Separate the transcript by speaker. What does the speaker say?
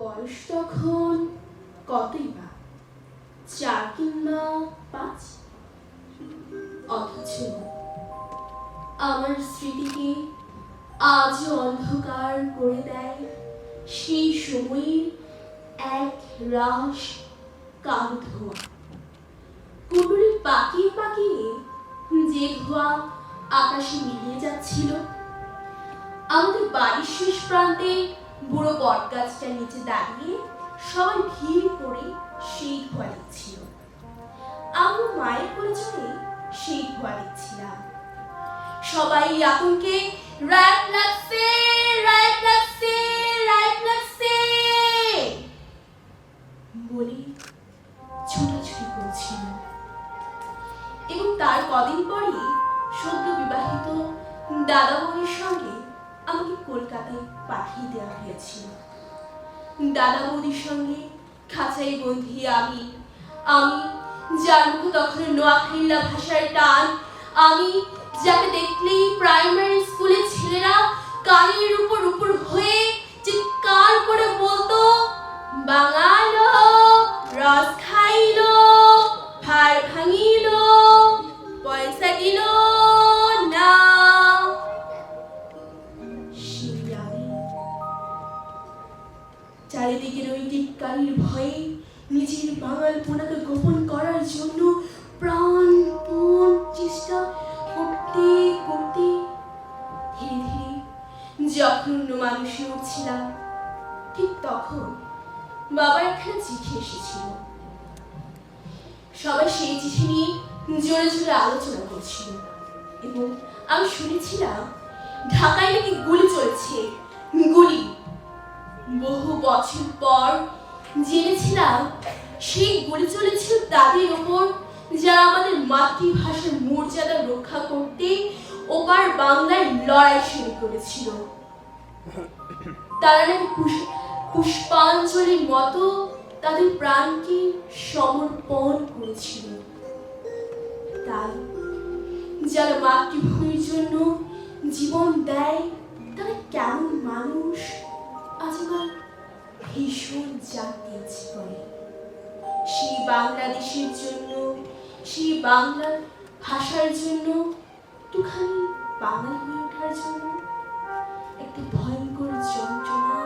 Speaker 1: বয়স তখন কতই বা, 4 কিংবা 5। অথচ আমার স্মৃতিকে আজও অন্ধকার করে দেয় সেই সময়ের এক রাশ কালো ধোঁয়া। কুণ্ডুলি পাকিয়ে পাকিয়ে যে ধোঁয়া আকাশে মিলিয়ে যাচ্ছিল। আমাদের বাড়ির শেষ প্রান্তে বুড়ো বটগাছটার নিচে দাঁড়িয়ে সবাই ভিড় করে সেই ধোঁয়া দেখছিল। আমরা মায়ের প্রয়োজনে সেই ধোঁয়া দেখছিলাম। সবাই আতঙ্কে রাত লাগছে, রাত লাগছে, রাত লাগছে বলে ছোটাছুটি করছিল। এবং তার কদিন পরে সদ্য বিবাহিত দাদা বউয়ের সঙ্গে আমাকে কলকাতায় পাঠিয়ে দেওয়া হয়েছিল। দাদা বৌদির সঙ্গে খাঁচাই বন্ধি আমি যার মুখে তখন নোয়াখাইল্লা ভাষার টান, আমি যাকে দেখলেই প্রাইমারি স্কুলের ছেলেরা কানের উপর উপর হয়ে চিৎকার করে বলতো, বাঙালো রস খাইলো, ভার ভাঙিলো, পয়সা দিল না। চারিদিকের ওই টিটকারির ভয়ে নিজের বাঙালপনাকে গোপন করার জন্য প্রাণপণ চেষ্টা করতে করতে ধীরে ধীরে যখন মানুষে উঠছিলাম, ঠিক তখন বাবার একখানা চিঠি এসেছিল। সবাই সেই চিঠি নিয়ে জোরে জোরে আলোচনা করছিল এবং আমি শুনেছিলাম ঢাকায় নাকি গুলি চলছে। গুলি বহু বছর পর জেনেছিলাম সেই গুলি চলেছিল তাদের ওপর যারা আমাদের মাতৃভাষার মর্যাদা রক্ষা করতে ওপার বাংলায় লড়াই শুরু করেছিল। তারা নাকি পুষ্পাঞ্জলির মতো তাদের প্রাণকে সমর্পণ করেছিল। তাই যারা মাতৃভূমির জন্য জীবন দেয় তারা কেমন মানুষ আজ আমার ভীষণ জানতে ইচ্ছে করে। সেই বাংলাদেশের জন্য, সেই বাংলা ভাষার জন্য, একটুখানি বাঙালি হয়ে ওঠার জন্য একটা ভয়ঙ্কর যন্ত্রণা